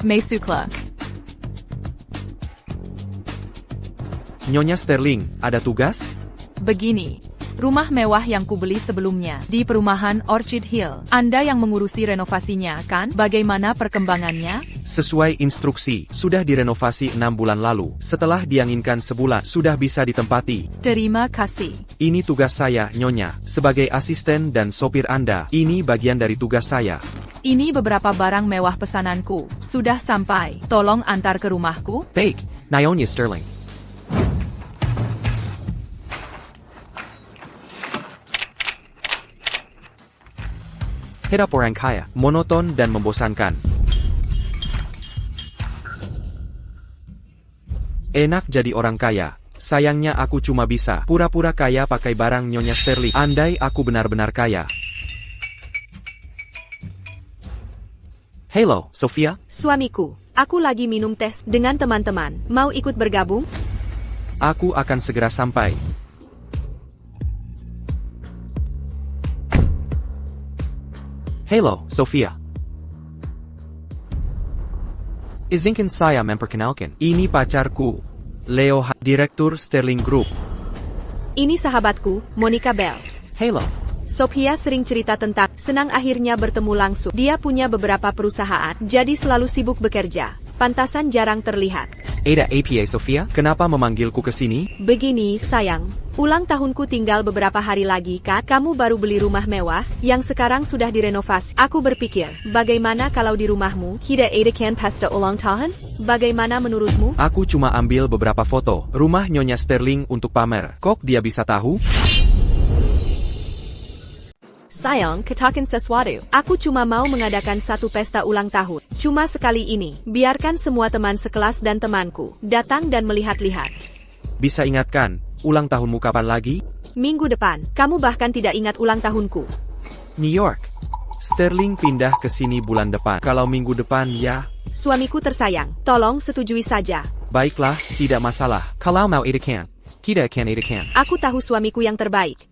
Maisukla. Nyonya Sterling, ada tugas? Begini. Rumah mewah yang kubeli sebelumnya, di perumahan Orchid Hill. Anda yang mengurusi renovasinya, kan? Bagaimana perkembangannya? Sesuai instruksi, sudah direnovasi 6 bulan lalu. Setelah dianginkan sebulan, sudah bisa ditempati. Terima kasih. Ini tugas saya, Nyonya. Sebagai asisten dan sopir Anda, ini bagian dari tugas saya. Ini beberapa barang mewah pesananku. Sudah sampai. Tolong antar ke rumahku. Baik, Nyonya Sterling. Hidup orang kaya, monoton dan membosankan. Enak jadi orang kaya. Sayangnya aku cuma bisa pura-pura kaya pakai barang Nyonya Sterling. Andai aku benar-benar kaya. Halo, Sofia. Suamiku, aku lagi minum teh dengan teman-teman. Mau ikut bergabung? Aku akan segera sampai. Halo, Sofia. Izinkan saya memperkenalkan. Ini pacarku, Leo, Direktur Sterling Group. Ini sahabatku, Monica Bell. Halo. Sophia sering cerita tentang senang akhirnya bertemu langsung. Dia punya beberapa perusahaan, jadi selalu sibuk bekerja. Pantasan jarang terlihat. Ada APA Sofia, kenapa memanggilku ke sini? Begini, sayang. Ulang tahunku tinggal beberapa hari lagi, kan? Kamu baru beli rumah mewah, yang sekarang sudah direnovasi. Aku berpikir, bagaimana kalau di rumahmu, kita adakan pesta ulang tahun? Bagaimana menurutmu? Aku cuma ambil beberapa foto rumah Nyonya Sterling untuk pamer. Kok dia bisa tahu? Sayang, katakan sesuatu. Aku cuma mau mengadakan satu pesta ulang tahun. Cuma sekali ini. Biarkan semua teman sekelas dan temanku datang dan melihat-lihat. Bisa ingatkan, ulang tahunmu kapan lagi? Minggu depan. Kamu bahkan tidak ingat ulang tahunku. New York. Sterling pindah ke sini bulan depan. Kalau minggu depan ya... Suamiku tersayang, tolong setujui saja. Baiklah, tidak masalah. Kalau mau adakan, kita akan adakan. Aku tahu suamiku yang terbaik.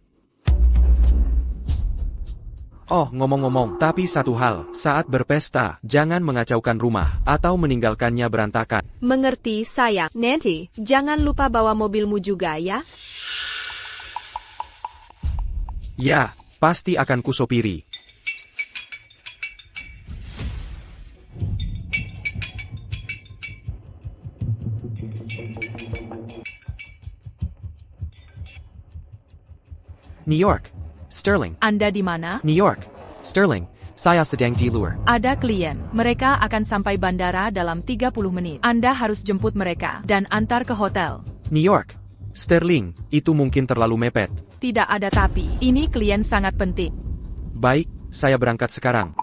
Oh, ngomong-ngomong, tapi satu hal, saat berpesta, jangan mengacaukan rumah, atau meninggalkannya berantakan. Mengerti, sayang. Nanti, jangan lupa bawa mobilmu juga ya. Ya, pasti akan kusopiri. New York. Sterling. Anda di mana? New York. Sterling. Saya sedang di luar. Ada klien. Mereka akan sampai bandara dalam 30 menit. Anda harus jemput mereka dan antar ke hotel. New York. Sterling, itu mungkin terlalu mepet. Tidak ada tapi. Ini klien sangat penting. Baik, saya berangkat sekarang.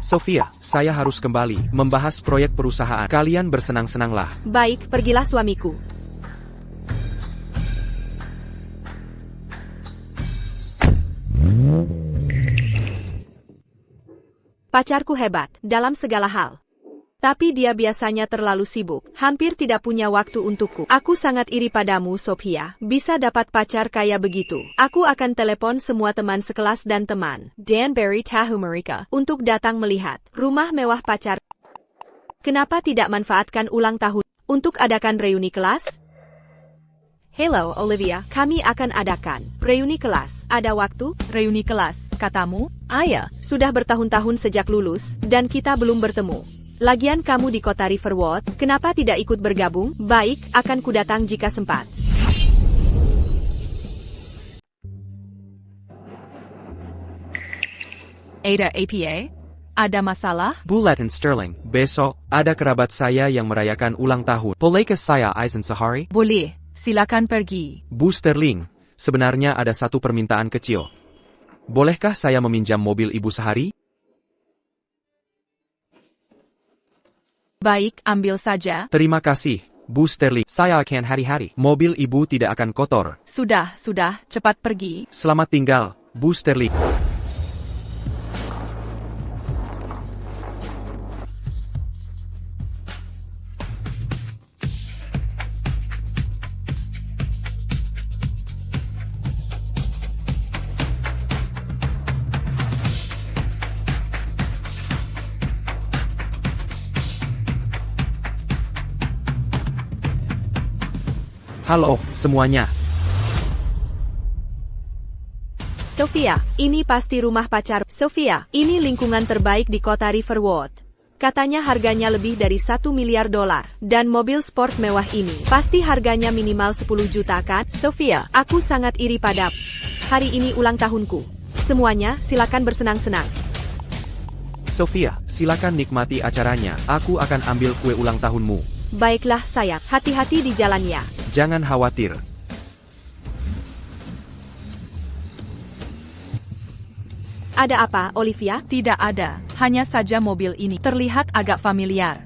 Sofia, saya harus kembali membahas proyek perusahaan. Kalian bersenang-senanglah. Baik, pergilah suamiku. Pacarku hebat dalam segala hal. Tapi dia biasanya terlalu sibuk, hampir tidak punya waktu untukku. Aku sangat iri padamu, Sophia. Bisa dapat pacar kaya begitu. Aku akan telepon semua teman sekelas dan teman Danbury Tahu Mereka untuk datang melihat rumah mewah pacar. Kenapa tidak manfaatkan ulang tahun untuk adakan reuni kelas? Hello, Olivia. Kami akan adakan reuni kelas. Ada waktu? Reuni kelas, katamu? Ayah, sudah bertahun-tahun sejak lulus, dan kita belum bertemu. Lagian kamu di kota Riverwood, kenapa tidak ikut bergabung? Baik, akan kudatang jika sempat. Ada APA? Ada masalah? Bulletin Sterling, besok, ada kerabat saya yang merayakan ulang tahun. Bolehkah saya izin sehari? Boleh, silakan pergi. Bu Sterling, sebenarnya ada satu permintaan kecil. Bolehkah saya meminjam mobil ibu sehari? Baik, ambil saja. Terima kasih, Bu Sterling. Saya akan hari-hari. Mobil ibu tidak akan kotor. Sudah, cepat pergi. Selamat tinggal, Bu Sterling. Halo, semuanya. Sophia, ini pasti rumah pacar. Sophia, ini lingkungan terbaik di kota Riverwood. Katanya harganya lebih dari 1 miliar dolar. Dan mobil sport mewah ini, pasti harganya minimal 10 juta kan? Sophia, aku sangat iri padamu. Hari ini ulang tahunku. Semuanya, silakan bersenang-senang. Sophia, silakan nikmati acaranya. Aku akan ambil kue ulang tahunmu. Baiklah sayang, hati-hati di jalannya. Jangan khawatir. Ada apa, Olivia? Tidak ada, hanya saja mobil ini terlihat agak familiar.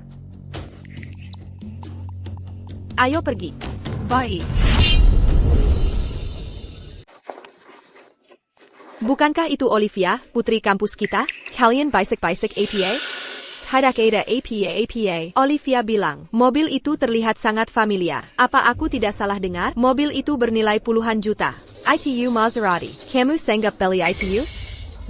Ayo pergi. Baik. Bukankah itu Olivia, putri kampus kita? Kalian bisik-bisik APA? Tidak ada APA. Olivia bilang, mobil itu terlihat sangat familiar. Apa aku tidak salah dengar? Mobil itu bernilai puluhan juta. ITU Maserati. Kamu sanggup beli ITU?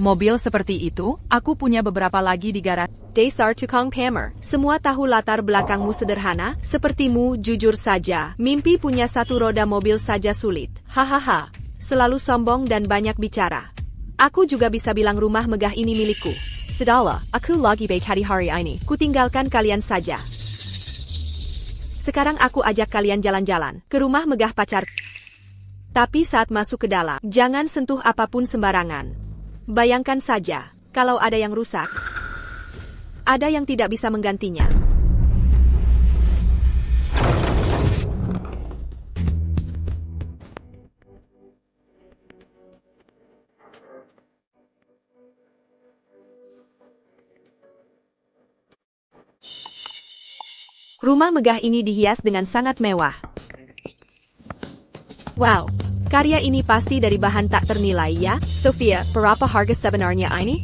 Mobil seperti itu, aku punya beberapa lagi di garasi. Dasar tukang pamer. Semua tahu latar belakangmu sederhana, sepertimu jujur saja. Mimpi punya satu roda mobil saja sulit. Hahaha. Selalu sombong dan banyak bicara. Aku juga bisa bilang rumah megah ini milikku. Sudahlah, aku lagi baik hari ini. Kutinggalkan kalian saja. Sekarang aku ajak kalian jalan-jalan ke rumah megah pacar. Tapi saat masuk ke dalam, jangan sentuh apapun sembarangan. Bayangkan saja, kalau ada yang rusak, ada yang tidak bisa menggantinya. Rumah megah ini dihias dengan sangat mewah. Wow, karya ini pasti dari bahan tak ternilai ya? Sophia, berapa harga sebenarnya ini?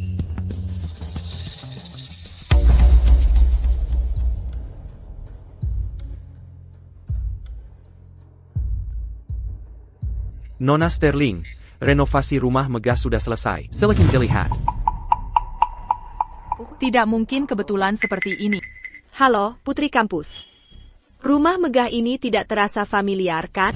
Nona Sterling, renovasi rumah megah sudah selesai. Silakan dilihat. Tidak mungkin kebetulan seperti ini. Halo, putri kampus. Rumah megah ini tidak terasa familiar, kan?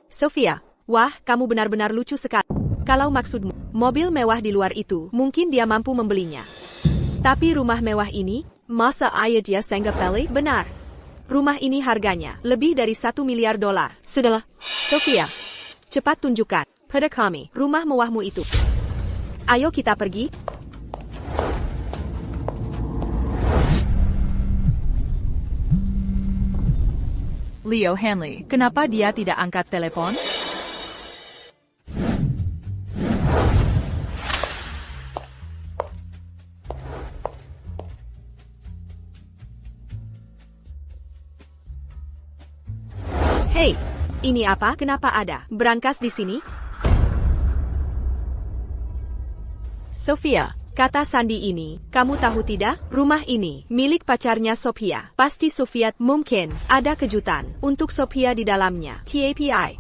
Sophia, wah, kamu benar-benar lucu sekali. Kalau maksudmu, mobil mewah di luar itu, mungkin dia mampu membelinya. Tapi rumah mewah ini, masa ayah dia sanggup beli? Benar. Rumah ini harganya lebih dari 1 miliar dolar. Sudahlah, Sophia, cepat tunjukkan pada kami rumah mewahmu itu. Ayo kita pergi. Leo Hanley, kenapa dia tidak angkat telepon? Hei, ini apa? Kenapa ada berangkas di sini? Sophia, kata Sandy ini, kamu tahu tidak? Rumah ini milik pacarnya Sophia. Pasti Sophia, mungkin ada kejutan untuk Sophia di dalamnya. TAPI.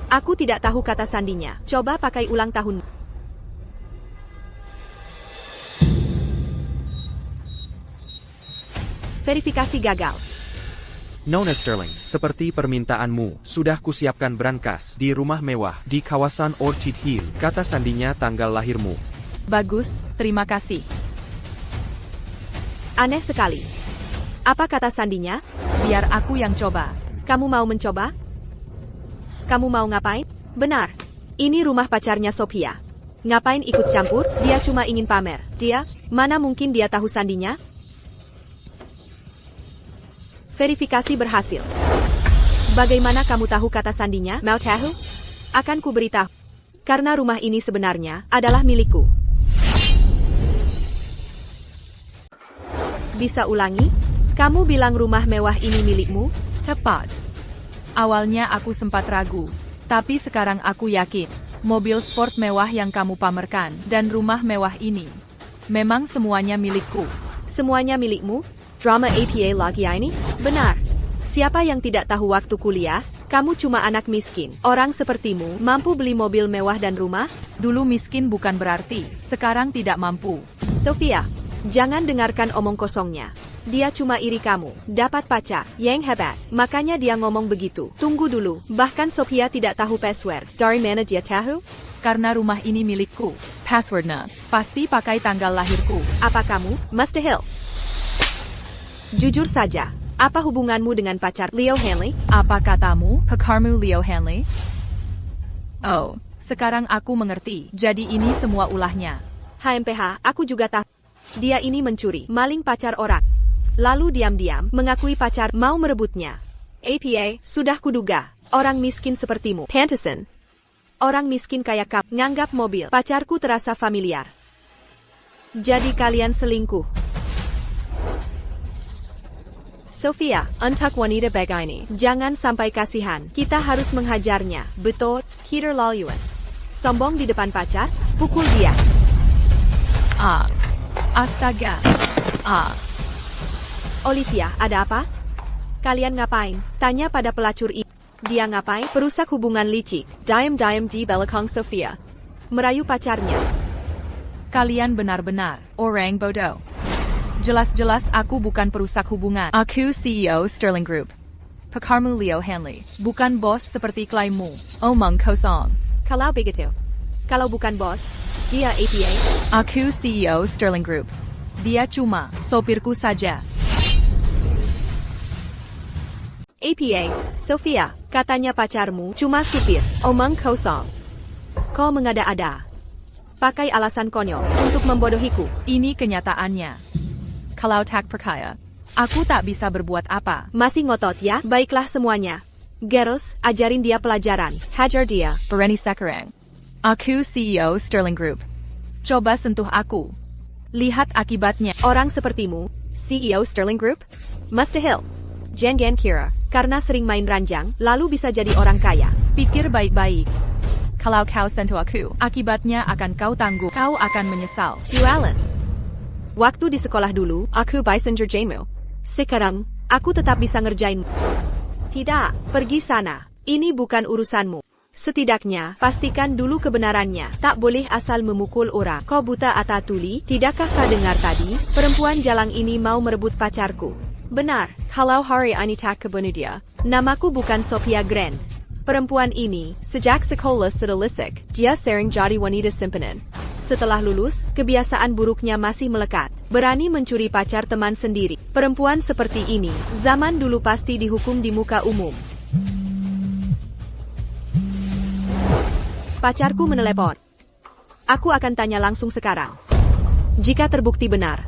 Aku tidak tahu kata sandinya. Coba pakai ulang tahun. Verifikasi gagal. Nona Sterling, seperti permintaanmu, sudah kusiapkan brankas di rumah mewah di kawasan Orchid Hill. Kata sandinya tanggal lahirmu. Bagus, terima kasih. Aneh sekali. Apa kata sandinya? Biar aku yang coba. Kamu mau mencoba? Kamu mau ngapain? Benar. Ini rumah pacarnya Sophia. Ngapain ikut campur? Dia cuma ingin pamer. Dia, mana mungkin dia tahu sandinya? Verifikasi berhasil. Bagaimana kamu tahu kata sandinya? Mau tahu? Akan ku beritahu. Karena rumah ini sebenarnya adalah milikku. Bisa ulangi? Kamu bilang rumah mewah ini milikmu? Tepat. Awalnya aku sempat ragu, tapi sekarang aku yakin. Mobil sport mewah yang kamu pamerkan dan rumah mewah ini memang semuanya milikku. Semuanya milikmu? Drama APA lagi ini? Benar. Siapa yang tidak tahu waktu kuliah? Kamu cuma anak miskin. Orang sepertimu mampu beli mobil mewah dan rumah? Dulu miskin bukan berarti sekarang tidak mampu. Sophia, jangan dengarkan omong kosongnya. Dia cuma iri kamu. Dapat pacar yang hebat. Makanya dia ngomong begitu. Tunggu dulu. Bahkan Sophia tidak tahu password. Dari mana dia tahu? Karena rumah ini milikku. Passwordnya pasti pakai tanggal lahirku. Apa kamu, Mustahil? Jujur saja. Apa hubunganmu dengan pacar Leo Hanley? Apa katamu, pacarmu Leo Hanley? Oh, sekarang aku mengerti. Jadi ini semua ulahnya. HMPH, aku juga tahu. Dia ini mencuri, maling pacar orang. Lalu diam-diam mengakui pacar mau merebutnya. APA, sudah kuduga. Orang miskin sepertimu, Pantesan. Orang miskin kayak kamu, nganggap mobil pacarku terasa familiar. Jadi kalian selingkuh. Sophia, untuk wanita begini, jangan sampai kasihan. Kita harus menghajarnya. Betul, keterlaluan. Sombong di depan pacar, pukul dia. Astaga. Olivia, ada apa? Kalian ngapain? Tanya pada pelacur ini. Dia ngapain? Perusak hubungan licik. Diam-diam di belakang Sophia. Merayu pacarnya. Kalian benar-benar orang bodoh. Jelas-jelas aku bukan perusak hubungan. Aku CEO Sterling Group. Pacarmu Leo Hanley. Bukan bos seperti klaimmu. Omong kosong. Kalau begitu. Kalau bukan bos, dia APA. Aku CEO Sterling Group. Dia cuma sopirku saja. APA, Sophia, katanya pacarmu cuma supir. Omong kosong. Kau mengada-ada. Pakai alasan konyol untuk membodohiku. Ini kenyataannya. Kalau tak percaya, aku tak bisa berbuat apa. Masih ngotot ya? Baiklah semuanya. Girls, ajarin dia pelajaran. Hajar dia. Berani sekarang. Aku CEO Sterling Group. Coba sentuh aku. Lihat akibatnya. Orang sepertimu, CEO Sterling Group? Mustahil. Jangan kira, karena sering main ranjang, lalu bisa jadi orang kaya. Pikir baik-baik. Kalau kau sentuh aku, akibatnya akan kau tanggung. Kau akan menyesal. Jualan. Waktu di sekolah dulu, aku bisa ngerjainmu. Sekarang, aku tetap bisa ngerjainmu. Tidak, pergi sana. Ini bukan urusanmu. Setidaknya, pastikan dulu kebenarannya. Tak boleh asal memukul orang. Kau buta atau tuli? Tidakkah kau dengar tadi? Perempuan jalang ini mau merebut pacarku. Benar, kalau hari ini tak kebunuh dia. Namaku bukan Sophia Grand. Perempuan ini, sejak sekolah sudah lisik. Dia sering jadi wanita simpanan. Setelah lulus, kebiasaan buruknya masih melekat. Berani mencuri pacar teman sendiri. Perempuan seperti ini, zaman dulu pasti dihukum di muka umum. Pacarku menelepon. Aku akan tanya langsung sekarang. Jika terbukti benar,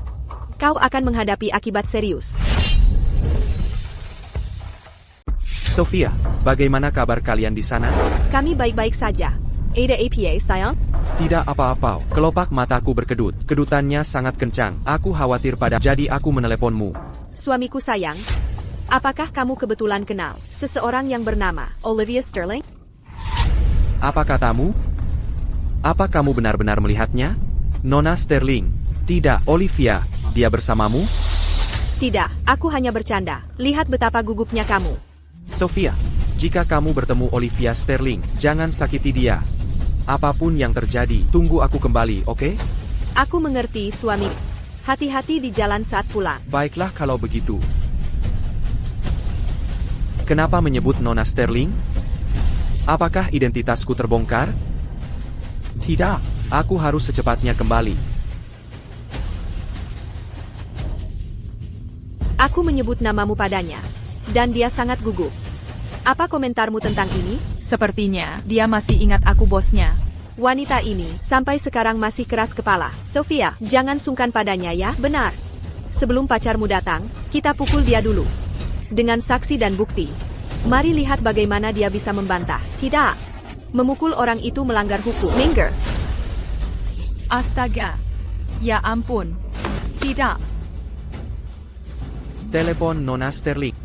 kau akan menghadapi akibat serius. Sophia, bagaimana kabar kalian di sana? Kami baik-baik saja. Ada APA, sayang? Tidak apa-apa, kelopak mataku berkedut. Kedutannya sangat kencang. Aku khawatir pada, jadi aku meneleponmu. Suamiku sayang, apakah kamu kebetulan kenal seseorang yang bernama Olivia Sterling? Apa katamu? Apa kamu benar-benar melihatnya? Nona Sterling. Tidak, Olivia. Dia bersamamu? Tidak, aku hanya bercanda. Lihat betapa gugupnya kamu. Sophia, jika kamu bertemu Olivia Sterling, jangan sakiti dia. Apapun yang terjadi, tunggu aku kembali, oke? Aku mengerti, suami. Hati-hati di jalan saat pulang. Baiklah kalau begitu. Kenapa menyebut Nona Sterling? Apakah identitasku terbongkar? Tidak, aku harus secepatnya kembali. Aku menyebut namamu padanya. Dan dia sangat gugup. Apa komentarmu tentang ini? Sepertinya, dia masih ingat aku bosnya. Wanita ini, sampai sekarang masih keras kepala. Sophia, jangan sungkan padanya ya. Benar. Sebelum pacarmu datang, kita pukul dia dulu. Dengan saksi dan bukti. Mari lihat bagaimana dia bisa membantah. Tidak. Memukul orang itu melanggar hukum. Minggir. Astaga. Ya ampun. Tidak. Telepon Nona Sterling.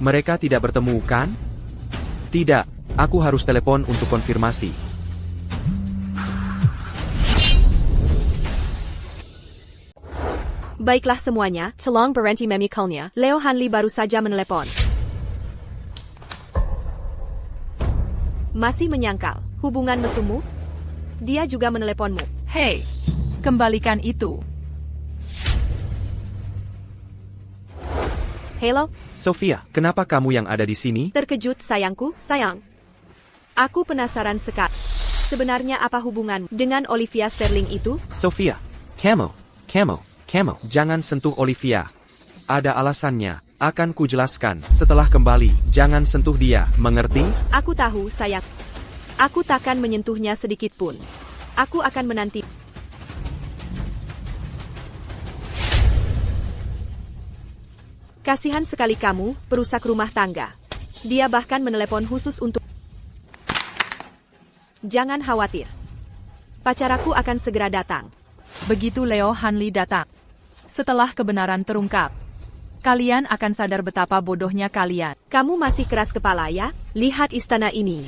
Mereka tidak bertemu, kan? Tidak, aku harus telepon untuk konfirmasi. Baiklah semuanya, tolong berhenti memikulnya. Leo Hanley baru saja menelepon. Masih menyangkal hubungan mesummu? Dia juga meneleponmu. Hei, kembalikan itu. Halo, Sophia, kenapa kamu yang ada di sini? terkejut sayangku, sayang. Aku penasaran sekali. Sebenarnya apa hubungan dengan Olivia Sterling itu? Sophia, kamu. Jangan sentuh Olivia. Ada alasannya. Akan kujelaskan. Setelah kembali, jangan sentuh dia, mengerti? Aku tahu, sayang. Aku takkan menyentuhnya sedikit pun. Aku akan menanti. Kasihan sekali kamu, perusak rumah tangga. Dia bahkan menelepon khusus untuk... Jangan khawatir. Pacar aku akan segera datang. Begitu Leo Hanley datang. Setelah kebenaran terungkap, kalian akan sadar betapa bodohnya kalian. Kamu masih keras kepala ya? Lihat istana ini.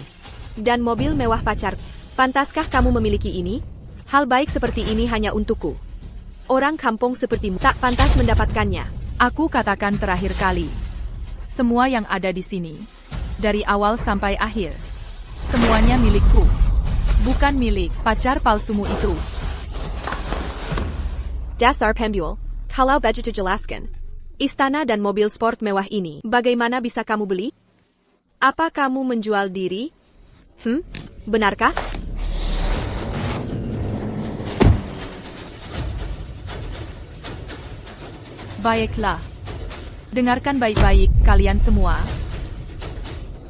Dan mobil mewah pacar. Pantaskah kamu memiliki ini? Hal baik seperti ini hanya untukku. Orang kampung sepertimu tak pantas mendapatkannya. Aku katakan terakhir kali. Semua yang ada di sini, dari awal sampai akhir, semuanya milikku. Bukan milik pacar palsumu itu. Dasar pembual, kalau budget jelaskan. Istana dan mobil sport mewah ini, bagaimana bisa kamu beli? Apa kamu menjual diri? Benarkah? Baiklah. Dengarkan baik-baik, kalian semua.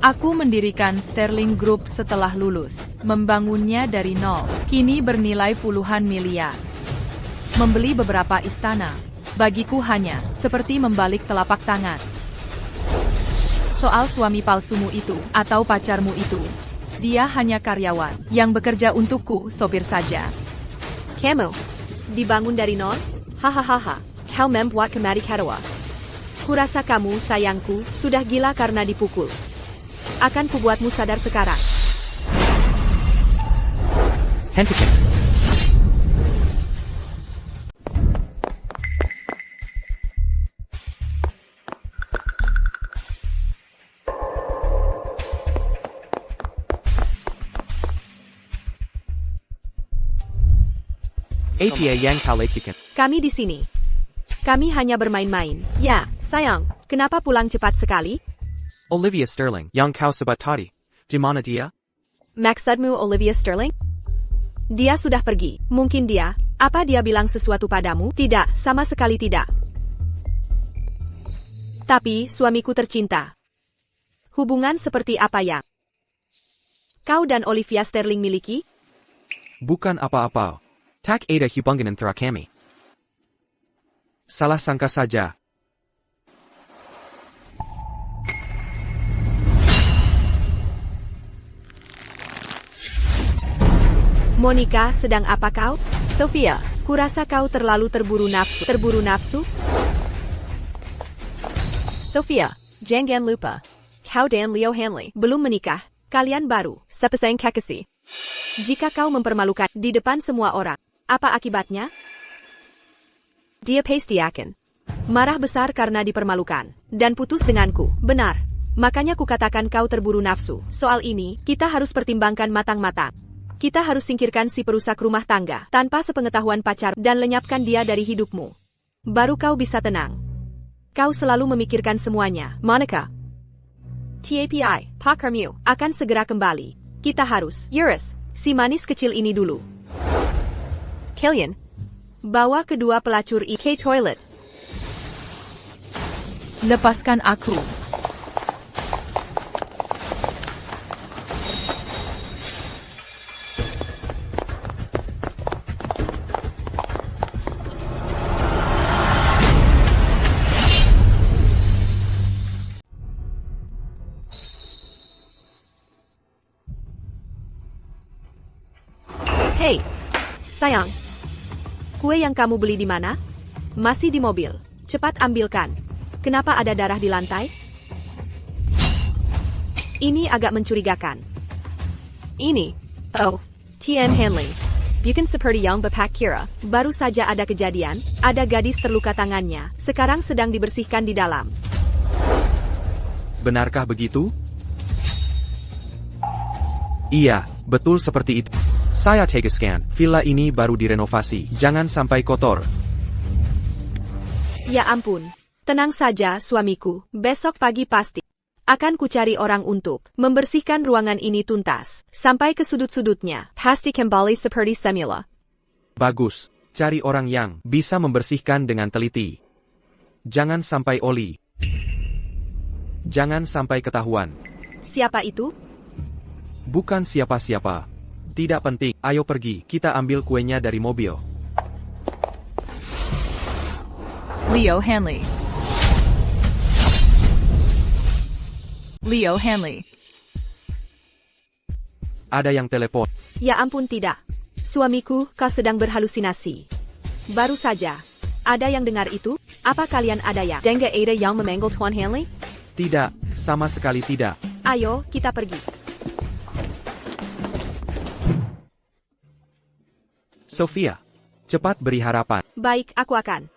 Aku mendirikan Sterling Group setelah lulus, membangunnya dari nol. Kini bernilai puluhan miliar. Membeli beberapa istana, bagiku hanya seperti membalik telapak tangan. Soal suami palsumu itu, atau pacarmu itu, dia hanya karyawan yang bekerja untukku, sopir saja. Kamu dibangun dari nol? Hahaha. Kau membuat kemari ketawa. Kurasa kamu, sayangku, sudah gila karena dipukul. Akan kubuatmu sadar sekarang. Hentikan. APA yang kau lakukan. Kami di sini. Kami hanya bermain-main. Ya, sayang. Kenapa pulang cepat sekali? Olivia Sterling, yang kau sebut tadi. Di mana dia? Maksudmu Olivia Sterling? Dia sudah pergi. Mungkin dia. Apa dia bilang sesuatu padamu? Tidak, sama sekali tidak. Tapi, suamiku tercinta. Hubungan seperti apa yang kau dan Olivia Sterling miliki? Bukan apa-apa. Tak ada hubungan antara kami. Salah sangka saja. Monica, sedang apa kau? Sophia, kurasa kau terlalu terburu nafsu. Terburu nafsu? Sophia, jangan lupa. Kau dan Leo Hanley belum menikah. Kalian baru sepasang kekasih. Jika kau mempermalukan di depan semua orang, apa akibatnya? Dia pasti akan marah besar karena dipermalukan dan putus denganku. Benar. Makanya kukatakan kau terburu nafsu. Soal ini, kita harus pertimbangkan matang-matang. Kita harus singkirkan si perusak rumah tangga tanpa sepengetahuan pacar dan lenyapkan dia dari hidupmu. Baru kau bisa tenang. Kau selalu memikirkan semuanya, Monica. TAPI, Pak Carmew, akan segera kembali. Kita harus urus si manis kecil ini dulu. Killian, bawa kedua pelacur ke toilet. Lepaskan aku. Hei, sayang. Kue yang kamu beli di mana? Masih di mobil. Cepat ambilkan. Kenapa ada darah di lantai? Ini agak mencurigakan. Ini. Oh, TN Hanley. Bukan seperti yang Bapak kira. Baru saja ada kejadian. Ada gadis terluka tangannya. Sekarang sedang dibersihkan di dalam. Benarkah begitu? Iya, betul seperti itu. Saya tegaskan, villa ini baru direnovasi. Jangan sampai kotor. Ya ampun. Tenang saja, suamiku. Besok pagi pasti akan kucari orang untuk membersihkan ruangan ini tuntas, sampai ke sudut-sudutnya. Pasti kembali seperti semula. Bagus, cari orang yang bisa membersihkan dengan teliti. Jangan sampai Oli. Jangan sampai ketahuan. Siapa itu? Bukan siapa-siapa. Tidak penting, ayo pergi, kita ambil kuenya dari mobil. Leo Hanley. Leo Hanley. Ada yang telepon. Ya ampun tidak. Suamiku, kau sedang berhalusinasi. Baru saja. Ada yang dengar itu? Apa kalian ada yang dengar ada yang memanggil Tuan Hanley? Tidak, sama sekali tidak. Ayo, kita pergi. Sofia, cepat beri harapan. Baik, aku akan.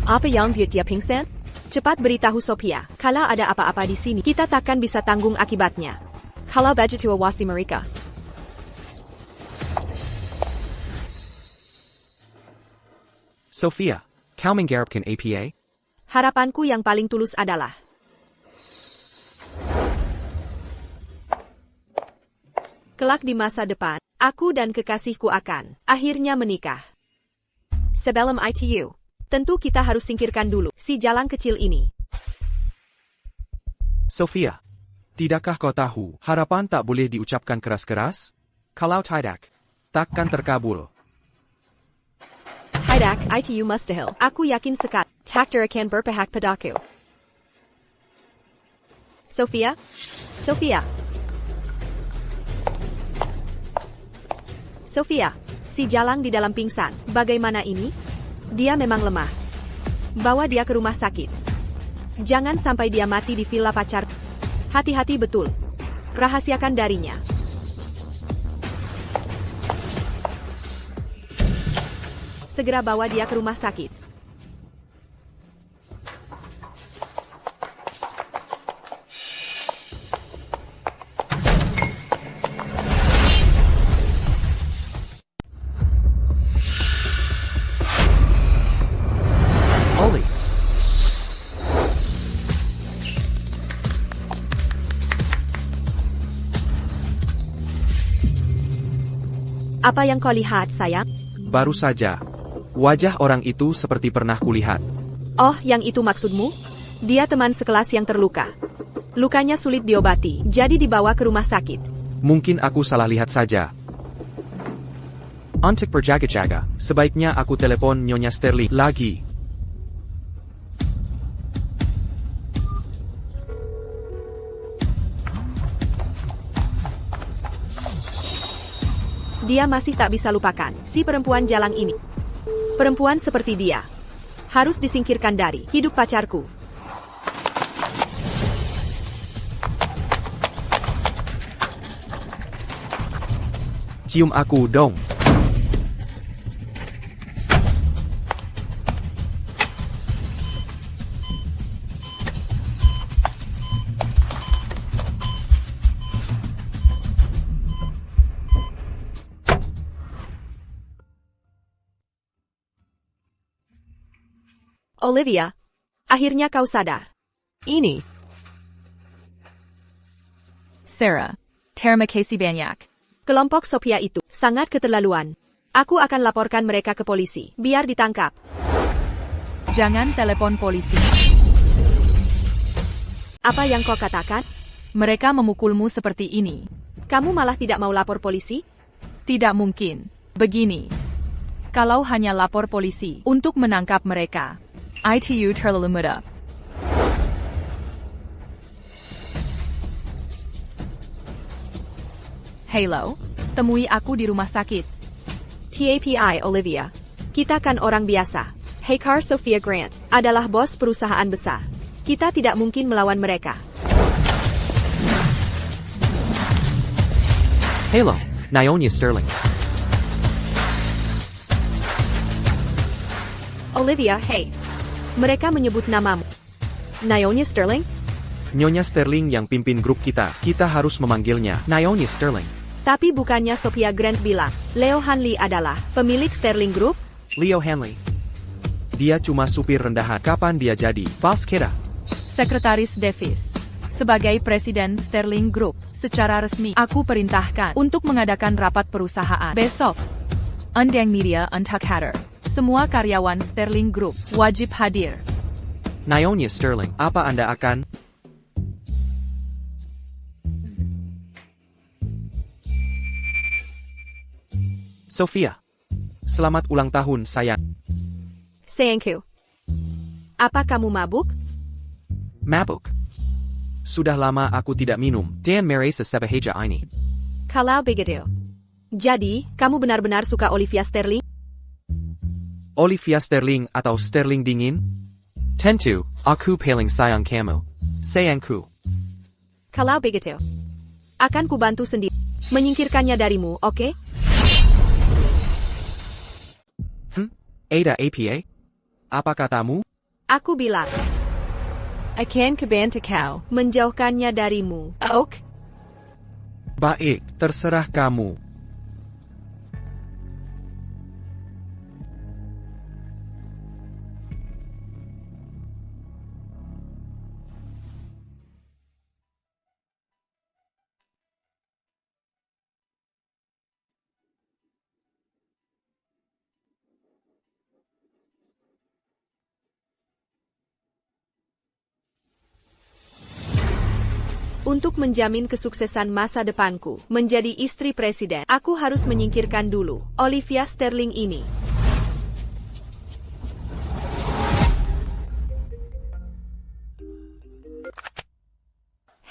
Apa yang buat dia pingsan? Cepat beritahu Sophia, kalau ada apa-apa di sini, kita takkan bisa tanggung akibatnya. Kalau begitu awasi mereka. Sofia, kau menggarapkan APA? Harapanku yang paling tulus adalah kelak di masa depan, aku dan kekasihku akan akhirnya menikah. Sebelum itu, tentu kita harus singkirkan dulu si jalan kecil ini. Sofia, tidakkah kau tahu, harapan tak boleh diucapkan keras-keras? Kalau tidak, takkan terkabul. Tidak, itu mustahil. Aku yakin sekali. Takdir akan berpihak padaku. Sophia? Sophia? Sophia, si Jalang di dalam pingsan. Bagaimana ini? Dia memang lemah. Bawa dia ke rumah sakit. Jangan sampai dia mati di villa pacar. Hati-hati betul. Rahasiakan darinya. Segera bawa dia ke rumah sakit. Oli. Apa yang kau lihat, sayang? Baru saja. Wajah orang itu seperti pernah kulihat. Oh, yang itu maksudmu? Dia teman sekelas yang terluka. Lukanya sulit diobati, jadi dibawa ke rumah sakit. Mungkin aku salah lihat saja. Untuk berjaga-jaga, sebaiknya aku telepon Nyonya Sterling lagi. Dia masih tak bisa lupakan si perempuan Jalang ini. Perempuan seperti dia harus disingkirkan dari hidup pacarku. Cium aku dong. Olivia, akhirnya kau sadar. Ini. Sarah. Terima kasih banyak. Kelompok Sophia itu sangat keterlaluan. Aku akan laporkan mereka ke polisi, biar ditangkap. Jangan telepon polisi. Apa yang kau katakan? Mereka memukulmu seperti ini. Kamu malah tidak mau lapor polisi? Tidak mungkin. Begini. Kalau hanya lapor polisi untuk menangkap mereka, itu terlalu mudah. Halo, temui aku di rumah sakit. TAPI Olivia. Kita kan orang biasa. Haikar Sophia Grant adalah bos perusahaan besar. Kita tidak mungkin melawan mereka. Halo, Nyonya Sterling. Olivia, hey. Mereka menyebut namamu. Nyonya Sterling? Nyonya Sterling yang pimpin grup kita. Kita harus memanggilnya Nyonya Sterling. Tapi bukannya Sophia Grant bilang, Leo Hanley adalah pemilik Sterling Group? Leo Hanley. Dia cuma supir rendahan. Kapan dia jadi bos kita? Sekretaris Davis. Sebagai Presiden Sterling Group, secara resmi, aku perintahkan untuk mengadakan rapat perusahaan besok. Undang media untuk hadir. Semua karyawan Sterling Group wajib hadir. Nyonya Sterling, apa Anda akan? Sophia. Selamat ulang tahun, sayang. Thank you. Apa kamu mabuk? Mabuk. Sudah lama aku tidak minum. Dan merasa sebahagia ini. Kalau begitu. Jadi, kamu benar-benar suka Olivia Sterling? Olivia Sterling atau Sterling dingin? Tentu, aku paling sayang kamu. Sayangku. Kalau begitu. Akan kubantu sendiri. Menyingkirkannya darimu, oke? Ada APA? Apa katamu? Aku bilang. Akan kubantu kau. Menjauhkannya darimu, oke? Baik, terserah kamu. Untuk menjamin kesuksesan masa depanku, menjadi istri presiden, aku harus menyingkirkan dulu Olivia Sterling ini.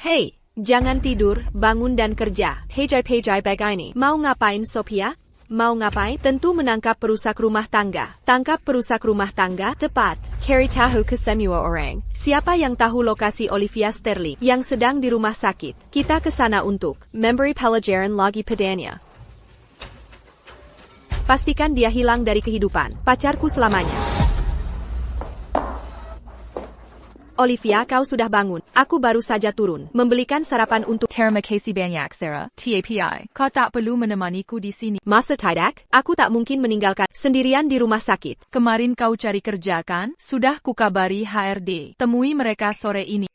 Hei, jangan tidur, bangun dan kerja. Pejai-pejai bag ini. Mau ngapain, Sophia? Mau ngapain? Tentu menangkap perusak rumah tangga. Tangkap perusak rumah tangga? Tepat. Cari tahu ke semua orang. Siapa yang tahu lokasi Olivia Sterling yang sedang di rumah sakit? Kita ke sana untuk memberi pelajaran lagi padanya. Pastikan dia hilang dari kehidupan pacarku selamanya. Olivia, kau sudah bangun. Aku baru saja turun. Membelikan sarapan untuk... Terima kasih banyak, Sarah. TAPI. Kau tak perlu menemaniku di sini. Masa tidak? Aku tak mungkin meninggalkan sendirian di rumah sakit. Kemarin kau cari kerja kan? Sudah kukabari HRD. Temui mereka sore ini.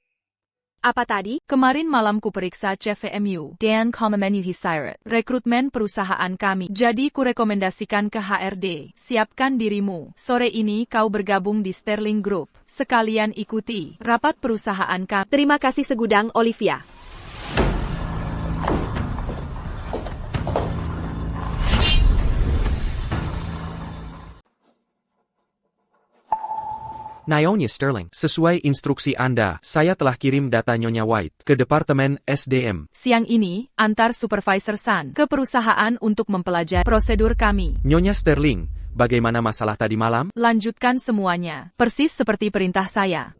Apa tadi? Kemarin malam ku periksa CVMU dan memenuhi syarat rekrutmen perusahaan kami. Jadi ku rekomendasikan ke HRD. Siapkan dirimu. Sore ini kau bergabung di Sterling Group. Sekalian ikuti rapat perusahaan kami. Terima kasih segudang, Olivia. Nyonya Sterling, sesuai instruksi Anda, saya telah kirim data Nyonya White ke Departemen SDM. Siang ini, antar Supervisor San ke perusahaan untuk mempelajari prosedur kami. Nyonya Sterling, bagaimana masalah tadi malam? Lanjutkan semuanya, persis seperti perintah saya.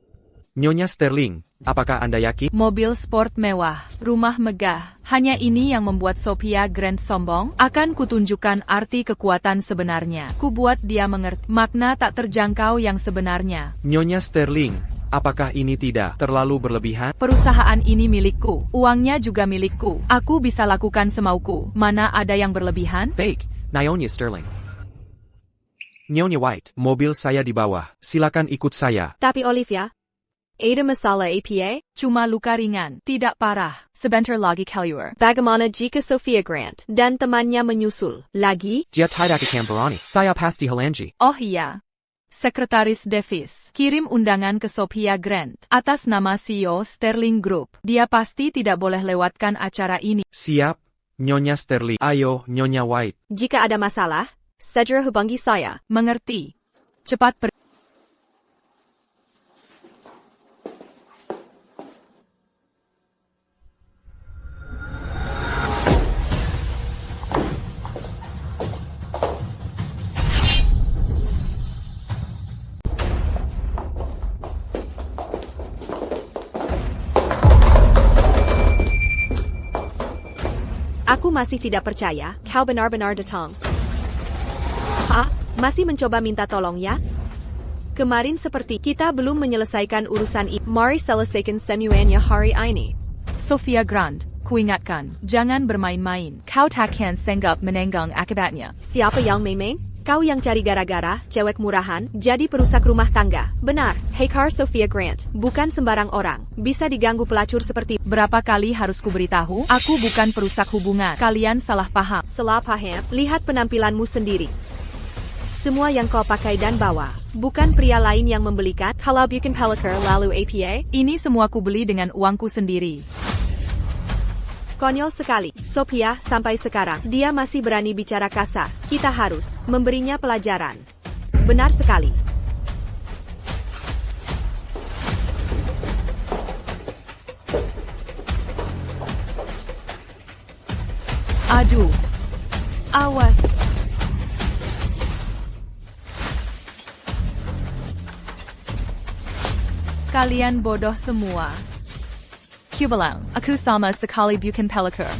Nyonya Sterling, apakah Anda yakin? Mobil sport mewah, rumah megah, hanya ini yang membuat Sophia Grant sombong? Akan kutunjukkan arti kekuatan sebenarnya. Ku buat dia mengerti makna tak terjangkau yang sebenarnya. Nyonya Sterling, apakah ini tidak terlalu berlebihan? Perusahaan ini milikku, uangnya juga milikku. Aku bisa lakukan semauku. Mana ada yang berlebihan? Baik, Nyonya Sterling. Nyonya White, mobil saya di bawah. Silakan ikut saya. Tapi Olivia, ada masalah APA? Cuma luka ringan, tidak parah. Sebentar lagi keluar. Bagaimana jika Sophia Grant dan temannya menyusul lagi? Dia tidak akan berani. Saya pasti halangi. Oh iya. Sekretaris Davis, kirim undangan ke Sophia Grant atas nama CEO Sterling Group. Dia pasti tidak boleh lewatkan acara ini. Siap, Nyonya Sterling. Ayo, Nyonya White. Jika ada masalah, segera hubungi saya. Mengerti. Cepat pergi. Aku masih tidak percaya, kau benar-benar datang. Ah, masih mencoba minta tolong ya? Kemarin seperti kita belum menyelesaikan urusan ini. Mari selesaikan semuanya hari ini. Sophia Grant, Kuingatkan, jangan bermain-main. Kau takkan sanggup menanggung akibatnya. Siapa yang main-main? Kau yang cari gara-gara, cewek murahan, jadi perusak rumah tangga. Benar, Haikar Sophia Grant. Bukan sembarang orang. Bisa diganggu pelacur seperti... Berapa kali harus kuberitahu? Aku bukan perusak hubungan. Kalian salah paham. Salah paham, lihat penampilanmu sendiri. Semua yang kau pakai dan bawa, bukan pria lain yang membelikan. Kalau bukan Pelakar lalu APA? Ini semua kubeli dengan uangku sendiri. Konyol sekali. Sophia, sampai sekarang, dia masih berani bicara kasar. Kita harus memberinya pelajaran. Benar sekali. Aduh. Awas. Kalian bodoh semua. Kubalang, aku sama sekali bukan pelakar.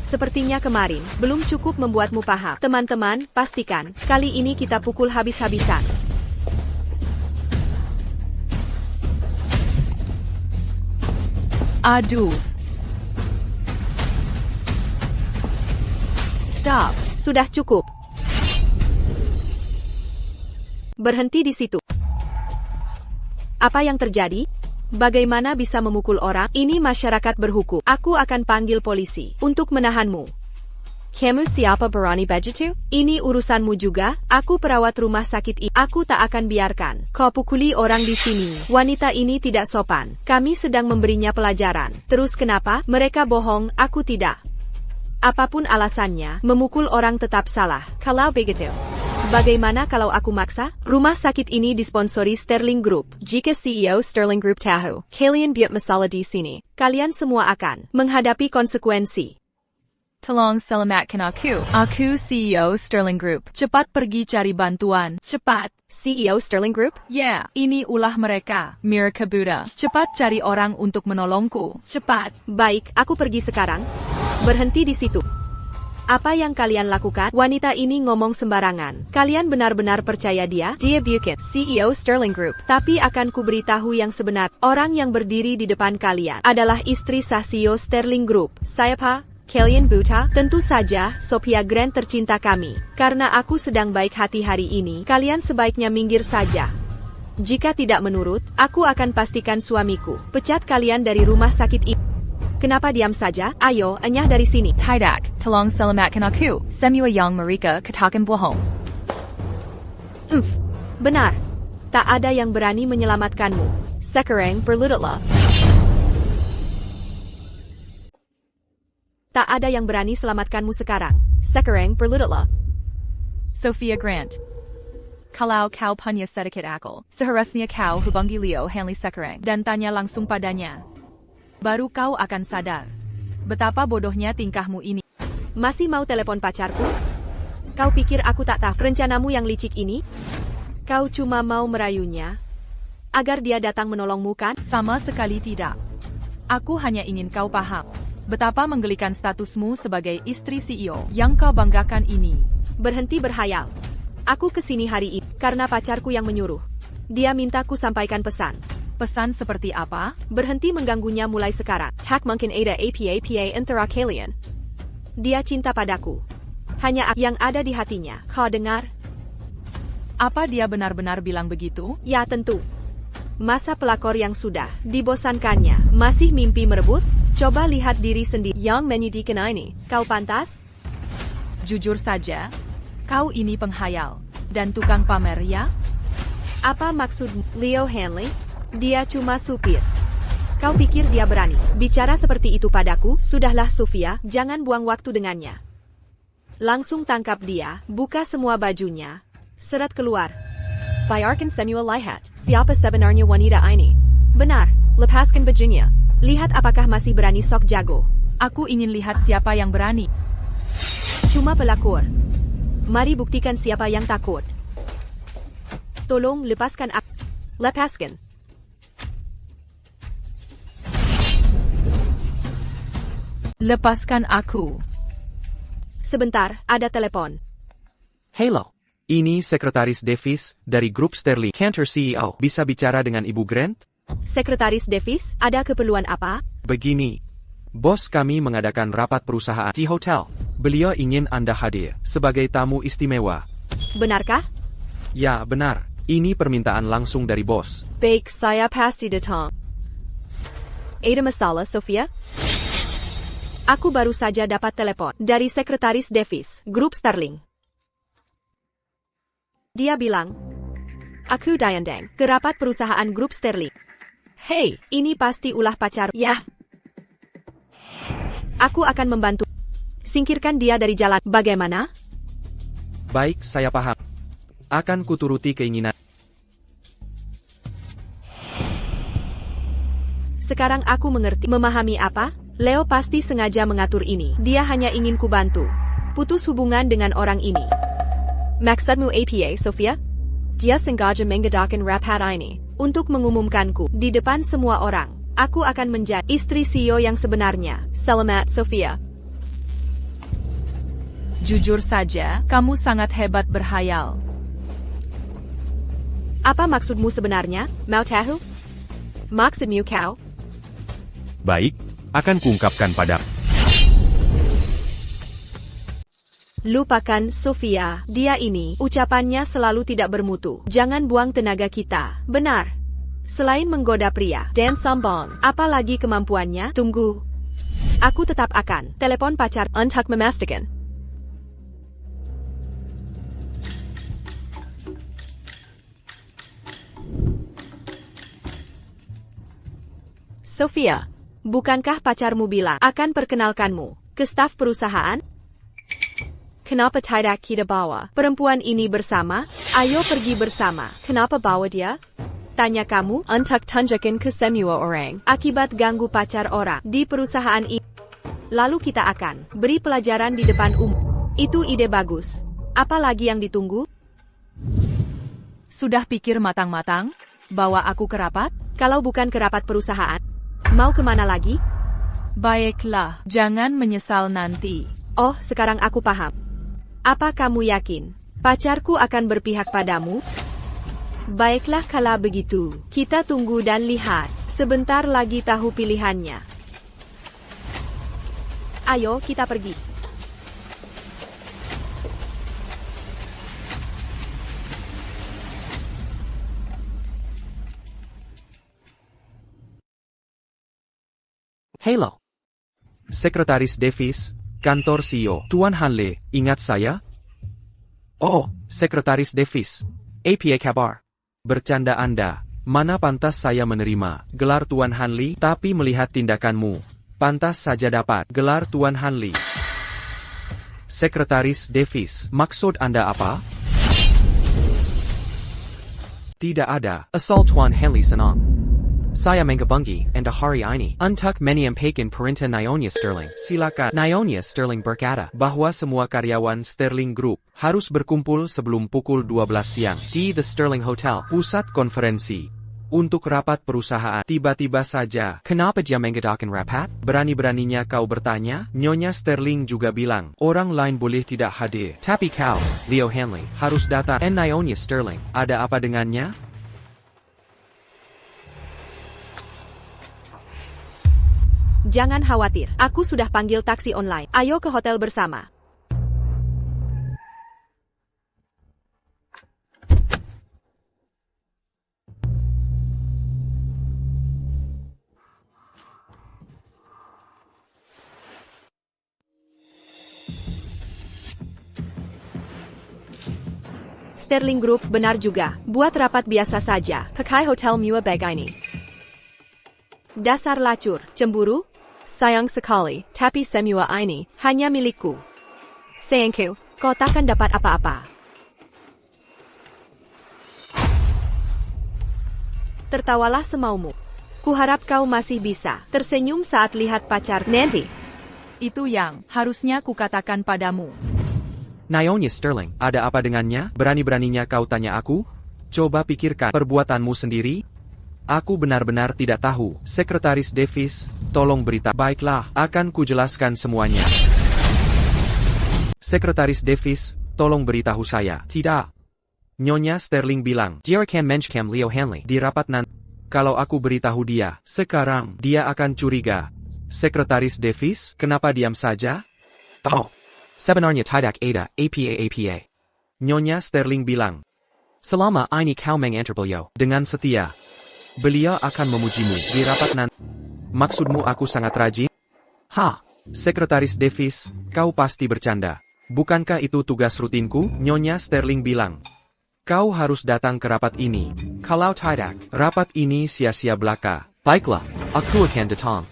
Sepertinya kemarin, belum cukup membuatmu paham. Teman-teman, pastikan, kali ini kita pukul habis-habisan. Aduh. Stop. Sudah cukup. Berhenti di situ. Apa yang terjadi? Bagaimana bisa memukul orang? Ini masyarakat berhukum. Aku akan panggil polisi untuk menahanmu. Kamu siapa berani begitu? Ini urusanmu juga. Aku perawat rumah sakit ini. Aku tak akan biarkan kau pukuli orang di sini. Wanita ini tidak sopan. Kami sedang memberinya pelajaran. Terus kenapa? Mereka bohong, aku tidak. Apapun alasannya, memukul orang tetap salah. Kalau begitu, bagaimana kalau aku maksa? Rumah sakit ini disponsori Sterling Group. Jika CEO Sterling Group tahu, kalian buat masalah di sini, kalian semua akan menghadapi konsekuensi. Tolong selamatkan aku. Aku CEO Sterling Group. Cepat pergi cari bantuan. Cepat. CEO Sterling Group? Ya, ini ulah mereka. Mirka Buddha. Cepat cari orang untuk menolongku. Cepat. Baik, aku pergi sekarang. Berhenti di situ. Apa yang kalian lakukan? Wanita ini ngomong sembarangan. Kalian benar-benar percaya dia? Dia bukan CEO Sterling Group. Tapi akan kuberitahu yang sebenar. Orang yang berdiri di depan kalian adalah istri sah CEO Sterling Group. Siapa? Kalian buta? Tentu saja, Sophia Grant tercinta kami. Karena aku sedang baik hati hari ini, kalian sebaiknya minggir saja. Jika tidak menurut, aku akan pastikan suamiku pecat kalian dari rumah sakit ini. Kenapa diam saja? Ayo, enyah dari sini. Tidak, tolong selamatkan aku. Semua yang mereka katakan bohong. Benar. Tak ada yang berani menyelamatkanmu. Sekarang berlututlah. Tak ada yang berani selamatkanmu sekarang. Sekarang berlututlah. Sophia Grant. Kalau kau punya sedikit akal, seharusnya kau hubungi Leo Hanley sekarang dan tanya langsung padanya. Baru kau akan sadar betapa bodohnya tingkahmu ini. Masih mau telepon pacarku? Kau pikir aku tak tahu rencanamu yang licik ini? Kau cuma mau merayunya agar dia datang menolongmu kan? Sama sekali tidak. Aku hanya ingin kau paham betapa menggelikan statusmu sebagai istri CEO yang kau banggakan ini. Berhenti berhayal. Aku kesini hari ini karena pacarku yang menyuruh. Dia minta ku sampaikan pesan. Pesan seperti apa? Berhenti mengganggunya mulai sekarang. Tak mungkin ada apa-apa antara kalian. Dia cinta padaku. Hanya yang ada di hatinya. Kau dengar? Apa dia benar-benar bilang begitu? Ya tentu. Masa pelakor yang sudah dibosankannya masih mimpi merebut? Coba lihat diri sendiri. Yang menyedihkan ini. Kau pantas? Jujur saja, kau ini penghayal dan tukang pamer ya? Apa maksud Leo Hanley? Dia cuma supir. Kau pikir dia berani bicara seperti itu padaku? Sudahlah Sophia, jangan buang waktu dengannya. Langsung tangkap dia, buka semua bajunya. Seret keluar. Biarkan Samuel lihat siapa sebenarnya wanita ini. Benar, lepaskan bajunya. Lihat apakah masih berani sok jago. Aku ingin lihat siapa yang berani. Cuma pelakor. Mari buktikan siapa yang takut. Tolong lepaskan aku. Lepaskan. Lepaskan aku. Sebentar, ada telepon. Hello. Ini Sekretaris Davis dari Grup Sterling. Cantor CEO. Bisa bicara dengan Ibu Grant? Sekretaris Davis, ada keperluan apa? Begini. Bos kami mengadakan rapat perusahaan di hotel. Beliau ingin Anda hadir sebagai tamu istimewa. Benarkah? Ya, benar. Ini permintaan langsung dari bos. Baik, saya pasti datang. Ada masalah, Sofia? Aku baru saja dapat telepon dari Sekretaris Davis, Grup Sterling. Dia bilang, aku Diandang, ke rapat perusahaan Grup Sterling. Hei, ini pasti ulah pacar. Ya. Aku akan membantu. Singkirkan dia dari jalan. Bagaimana? Baik, saya paham. Akan kuturuti keinginan. Sekarang aku mengerti. Memahami apa? Leo pasti sengaja mengatur ini. Dia hanya ingin kubantu. Putus hubungan dengan orang ini. Maksudmu APA, Sofia? Dia sengaja mengadakan rapat ini untuk mengumumkanku di depan semua orang. Aku akan menjadi istri CEO yang sebenarnya. Selamat, Sofia. Jujur saja, kamu sangat hebat berhayal. Apa maksudmu sebenarnya? Mau tahu? Maksudmu kau? Baik, akan kuungkapkan pada. Lupakan Sofia, dia ini, ucapannya selalu tidak bermutu. Jangan buang tenaga kita. Benar. Selain menggoda pria dan sombong, apalagi kemampuannya? Tunggu. Aku tetap akan telepon pacar untuk memastikan. Sofia, bukankah pacarmu bilang akan perkenalkanmu ke staf perusahaan? Kenapa tidak kita bawa perempuan ini bersama? Ayo pergi bersama. Kenapa bawa dia? Tanya kamu untuk tunjukin ke semua orang akibat ganggu pacar orang di perusahaan ini. Lalu kita akan beri pelajaran di depan umum. Itu ide bagus. Apalagi yang ditunggu? Sudah pikir matang-matang? Bawa aku ke rapat? Kalau bukan ke rapat perusahaan, mau kemana lagi? Baiklah, jangan menyesal nanti. Oh, sekarang aku paham. Apa kamu yakin pacarku akan berpihak padamu? Baiklah kalau begitu, kita tunggu dan lihat. Sebentar lagi tahu pilihannya. Ayo, kita pergi. Hello. Sekretaris Davis, kantor CEO. Tuan Hanley, ingat saya? Oh, Sekretaris Davis. APA kabar. Bercanda Anda. Mana pantas saya menerima gelar Tuan Hanley, tapi melihat tindakanmu, pantas saja dapat gelar Tuan Hanley. Sekretaris Davis, maksud Anda apa? Tidak ada. Asal Tuan Hanley senang. Saya mengabungi Anda hari ini untuk menyampaikan perintah Nyonya Sterling. Silakan. Nyonya Sterling berkata bahwa semua karyawan Sterling Group harus berkumpul sebelum pukul 12 siang di The Sterling Hotel, pusat konferensi, untuk rapat perusahaan. Tiba-tiba saja, kenapa dia mengadakan rapat? Berani-beraninya kau bertanya? Nyonya Sterling juga bilang, orang lain boleh tidak hadir, tapi kau, Leo Hanley, harus datang. Nyonya Sterling, ada apa dengannya? Jangan khawatir, aku sudah panggil taksi online. Ayo ke hotel bersama. Sterling Group benar juga, buat rapat biasa saja, pakai hotel mewah begini. Dasar lacur, cemburu? Sayang sekali, tapi semua ini hanya milikku. Sayangku, kau takkan dapat apa-apa. Tertawalah semaumu. Kuharap kau masih bisa tersenyum saat lihat pacar nanti. Itu yang harusnya kukatakan padamu. Nyonya Sterling, ada apa dengannya? Berani-beraninya kau tanya aku? Coba pikirkan perbuatanmu sendiri. Aku benar-benar tidak tahu. Sekretaris Davis, tolong beritahu. Baiklah, akan kujelaskan semuanya. Sekretaris Davis, tolong beritahu saya. Tidak. Nyonya Sterling bilang, dia akan mention Leo Hanley di rapat nanti. Kalau aku beritahu dia, sekarang, dia akan curiga. Sekretaris Davis, kenapa diam saja? Oh, sebenarnya tidak ada apa-apa. Nyonya Sterling bilang, selama ini kau mengantar beliau dengan setia, beliau akan memujimu di rapat nanti. Maksudmu aku sangat rajin? Sekretaris Davis, kau pasti bercanda. Bukankah itu tugas rutinku? Nyonya Sterling bilang. Kau harus datang ke rapat ini. Kalau tidak, rapat ini sia-sia belaka. Baiklah, aku akan datang.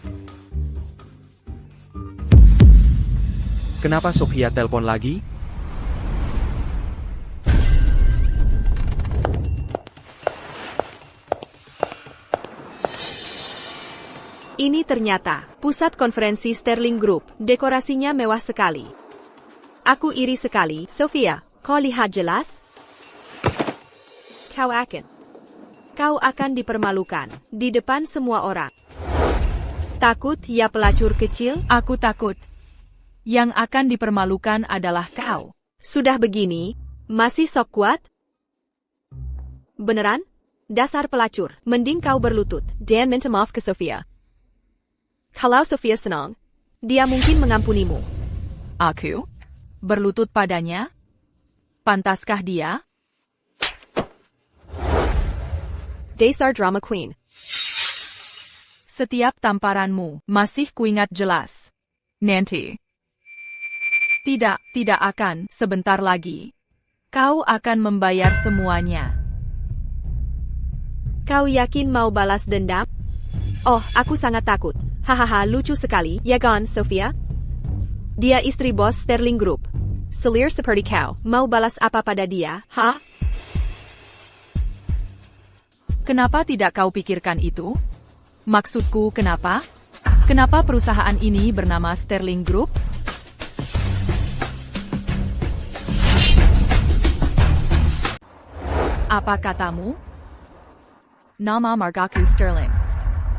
Kenapa Sophia telepon lagi? Ini ternyata pusat konferensi Sterling Group. Dekorasinya mewah sekali. Aku iri sekali. Sophia, kau lihat jelas? Kau akan dipermalukan di depan semua orang. Takut ya pelacur kecil? Aku takut. Yang akan dipermalukan adalah kau. Sudah begini, masih sok kuat? Beneran? Dasar pelacur. Mending kau berlutut. Dan minta maaf ke Sophia. Kalau Sophia senang, dia mungkin mengampunimu. Aku? Berlutut padanya? Pantaskah dia? Dasar drama queen. Setiap tamparanmu masih kuingat jelas. Nanti. Tidak akan, sebentar lagi. Kau akan membayar semuanya. Kau yakin mau balas dendam? Oh, aku sangat takut. Hahaha, lucu sekali, ya kan, Sophia? Dia istri bos Sterling Group. Selir seperti kau, mau balas apa pada dia, Kenapa tidak kau pikirkan itu? Maksudku, kenapa? Kenapa perusahaan ini bernama Sterling Group? Apa katamu? Nama margaku Sterling.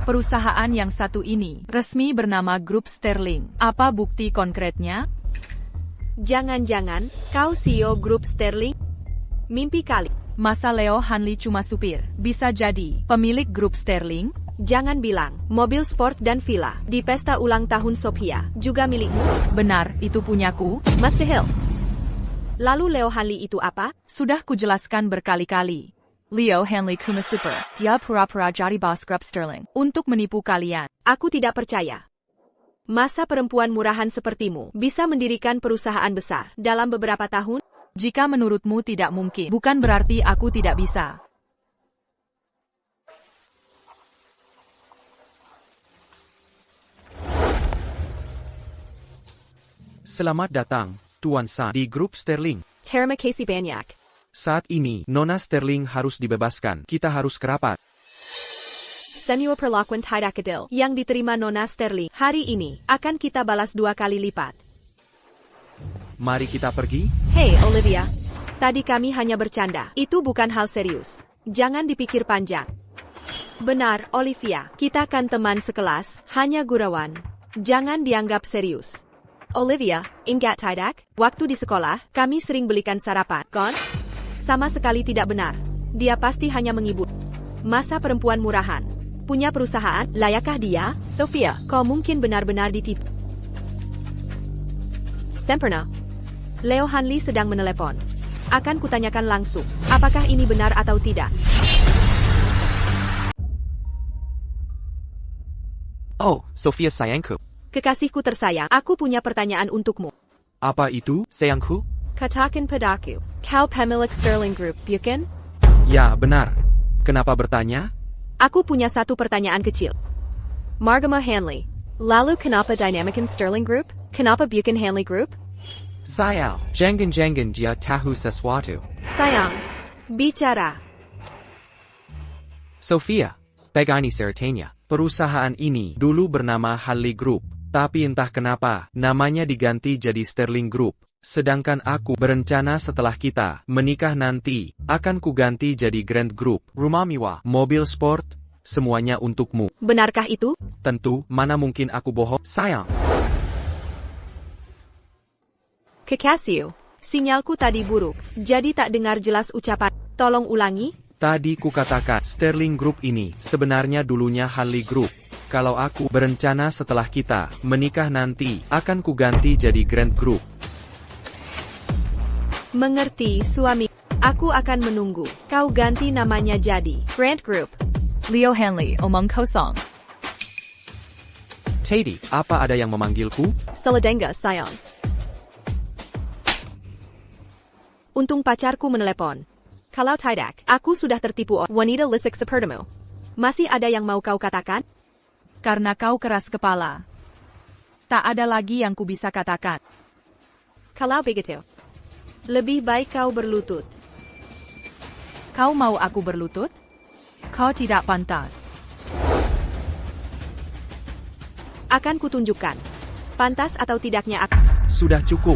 Perusahaan yang satu ini resmi bernama Grup Sterling. Apa bukti konkretnya? Jangan-jangan kau CEO Grup Sterling? Mimpi kali. Masa Leo Hanley cuma supir? Bisa jadi pemilik Grup Sterling? Jangan bilang, mobil sport dan villa di pesta ulang tahun Sophia juga milikmu? Benar, itu punyaku. Mr. Hill. Lalu Leo Hanley itu apa? Sudah kujelaskan berkali-kali. Leo Hanley Kuma Super. Dia pura-pura jadi bos Grup Sterling untuk menipu kalian. Aku tidak percaya. Masa perempuan murahan sepertimu bisa mendirikan perusahaan besar dalam beberapa tahun? Jika menurutmu tidak mungkin, bukan berarti aku tidak bisa. Selamat datang, Tuan San, di Grup Sterling. Terima kasih banyak. Saat ini, Nona Sterling harus dibebaskan. Kita harus kerapat. Semua perlakuan tidak adil yang diterima Nona Sterling hari ini akan kita balas 2 kali lipat. Mari kita pergi. Hei, Olivia. Tadi kami hanya bercanda. Itu bukan hal serius. Jangan dipikir panjang. Benar, Olivia. Kita kan teman sekelas, hanya gurauan. Jangan dianggap serius. Olivia, ingat tidak? Waktu di sekolah, kami sering belikan sarapan, kan? Sama sekali tidak benar. Dia pasti hanya menghibur. Masa perempuan murahan. Punya perusahaan, layakkah dia? Sophia, kau mungkin benar-benar ditipu. Sempurna. Leo Hanley sedang menelepon. Akan kutanyakan langsung, apakah ini benar atau tidak. Oh, Sophia sayangku. Kekasihku tersayang, aku punya pertanyaan untukmu. Apa itu, sayangku? Katakan padaku, kau pemilik Sterling Group, bukan? Ya, benar. Kenapa bertanya? Aku punya satu pertanyaan kecil. Margama Hanley, lalu kenapa dinamakan Sterling Group? Kenapa bukan Hanley Group? Sayang, jangan-jangan dia tahu sesuatu. Sayang, bicara. Sophia, begini ceritanya. Perusahaan ini dulu bernama Hanley Group, tapi entah kenapa, namanya diganti jadi Sterling Group. Sedangkan aku berencana setelah kita menikah nanti, akan kuganti jadi Grand Group, rumah mewah, mobil sport, semuanya untukmu. Benarkah itu? Tentu, mana mungkin aku bohong, sayang. Kekasih, sinyalku tadi buruk, jadi tak dengar jelas ucapan. Tolong ulangi. Tadi kukatakan, Sterling Group ini sebenarnya dulunya Hanley Group. Kalau aku berencana setelah kita menikah nanti, akan kuganti jadi Grand Group. Mengerti, suami. Aku akan menunggu. Kau ganti namanya jadi Grant Group. Leo Hanley, omong kosong. Teddy, apa ada yang memanggilku? Saladenga, sayang. Untung pacarku menelepon. Kalau tidak, aku sudah tertipu. Wanita lisik sepertimu. Masih ada yang mau kau katakan? Karena kau keras kepala. Tak ada lagi yang ku bisa katakan. Kalau begitu, lebih baik kau berlutut. Kau mau aku berlutut? Kau tidak pantas. Akan kutunjukkan. Pantas atau tidaknya aku. Sudah cukup.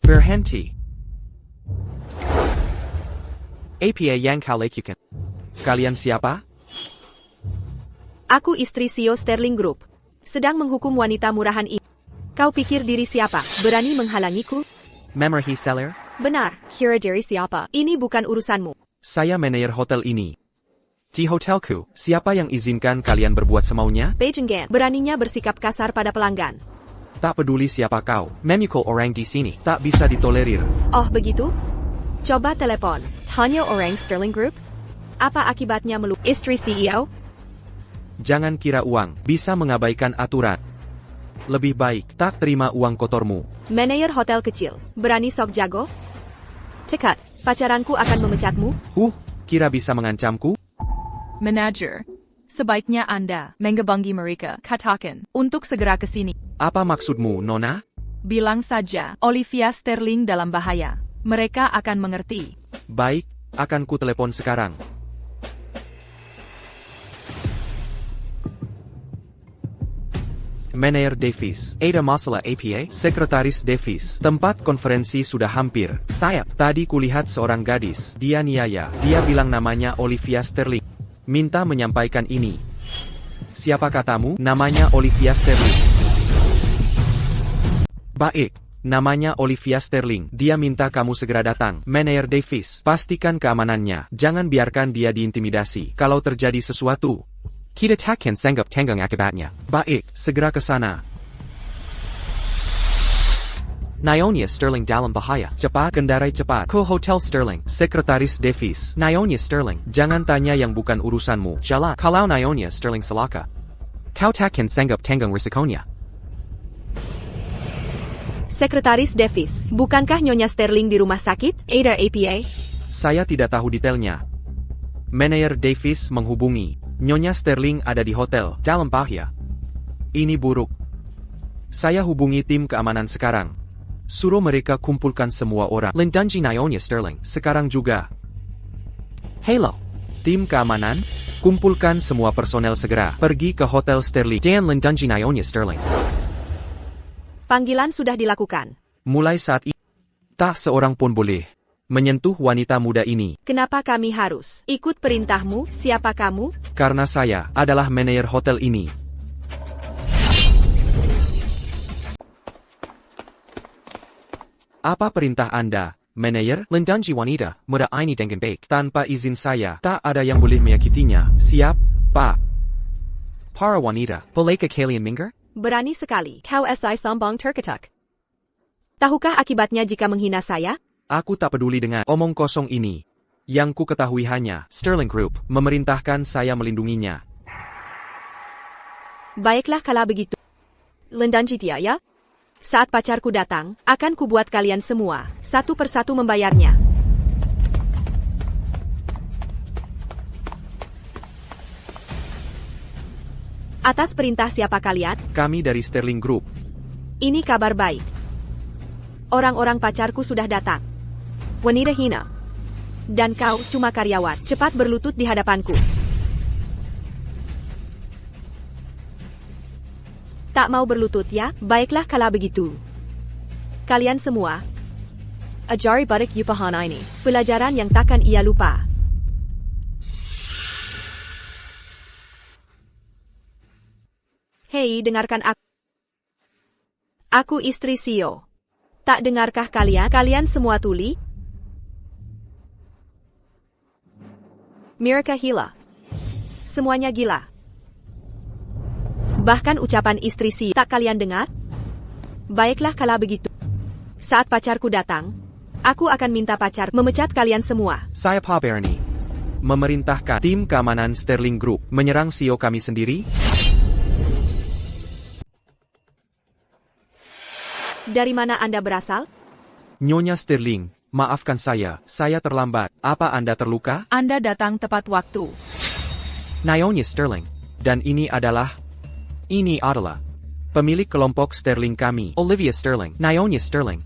Berhenti. APA yang kau lakukan. Kalian siapa? Aku istri CEO Sterling Group. Sedang menghukum wanita murahan ini. Kau pikir diri siapa? Berani menghalangiku? Memory seller? Benar, kira diri siapa? Ini bukan urusanmu. Saya manajer hotel ini. Di hotelku, siapa yang izinkan kalian berbuat semaunya? Beijing Gan, beraninya bersikap kasar pada pelanggan. Tak peduli siapa kau, memukul orang di sini tak bisa ditolerir. Oh begitu? Coba telepon. Tanya orang Sterling Group? Apa akibatnya istri CEO? Jangan kira uang bisa mengabaikan aturan. Lebih baik tak terima uang kotormu. Manajer hotel kecil, berani sok jago? Cekat, pacaranku akan memecatmu? Kira bisa mengancamku? Manager, sebaiknya Anda menghubungi mereka, katakan, untuk segera ke sini. Apa maksudmu, Nona? Bilang saja, Olivia Sterling dalam bahaya. Mereka akan mengerti. Baik, akan ku telepon sekarang. Manajer Davis, ada masalah APA? Sekretaris Davis, tempat konferensi sudah hampir. Saya, tadi kulihat seorang gadis, dia niaya, dia bilang namanya Olivia Sterling. Minta menyampaikan ini. Siapa katamu? Namanya Olivia Sterling. Baik, namanya Olivia Sterling. Dia minta kamu segera datang. Manajer Davis, pastikan keamanannya. Jangan biarkan dia diintimidasi. Kalau terjadi sesuatu, kita takkan sanggup tanggung akibatnya. Baik, segera ke sana. Naonia Sterling dalam bahaya. Cepat, kendarai cepat. Ke Hotel Sterling. Sekretaris Davis. Naonia Sterling. Jangan tanya yang bukan urusanmu. Jalan. Kalau Naonia Sterling celaka, kau takkan sanggup tanggung risikonya. Sekretaris Davis, bukankah Nyonya Sterling di rumah sakit? Ada APA? Saya tidak tahu detailnya. Manajer Davis menghubungi. Nyonya Sterling ada di hotel dalam bahaya. Ini buruk. Saya hubungi tim keamanan sekarang. Suruh mereka kumpulkan semua orang. Lindungi Naonia Sterling sekarang juga. Halo, tim keamanan, kumpulkan semua personel segera. Pergi ke Hotel Sterling dan lindungi Naonia Sterling. Panggilan sudah dilakukan. Mulai saat ini, tak seorang pun boleh menyentuh wanita muda ini. Kenapa kami harus ikut perintahmu? Siapa kamu? Karena saya adalah manajer hotel ini. Apa perintah Anda, manajer? Lindungi wanita muda ini dengan baik. Tanpa izin saya, tak ada yang boleh menyakitinya. Siap, Pak? Para wanita, bolehkah kalian minggir? Berani sekali. Kau SI sombong terketuk. Tahukah akibatnya jika menghina saya? Aku tak peduli dengan omong kosong ini. Yang ku ketahui hanya, Sterling Group memerintahkan saya melindunginya. Baiklah kalau begitu. Lindungi dia ya. Saat pacarku datang, akan kubuat kalian semua, satu persatu membayarnya. Atas perintah siapa kalian? Kami dari Sterling Group. Ini kabar baik. Orang-orang pacarku sudah datang. Wanita hina. Dan kau cuma karyawan. Cepat berlutut di hadapanku. Tak mau berlutut ya? Baiklah kalau begitu. Kalian semua, ajari badak Yupahana ini. Pelajaran yang takkan ia lupa. Hei, dengarkan aku. Aku istri CEO. Tak dengarkah kalian? Kalian semua tuli? Mirka Hila. Semuanya gila. Bahkan ucapan istri si tak kalian dengar? Baiklah kalau begitu. Saat pacarku datang, aku akan minta pacar memecat kalian semua. Saya Pak Barony. Memerintahkan tim keamanan Sterling Group menyerang CEO kami sendiri? Dari mana Anda berasal? Nyonya Sterling, maafkan saya terlambat. Apa Anda terluka? Anda datang tepat waktu. Nyonya Sterling. Dan ini adalah pemilik kelompok Sterling kami, Olivia Sterling, Nyonya Sterling.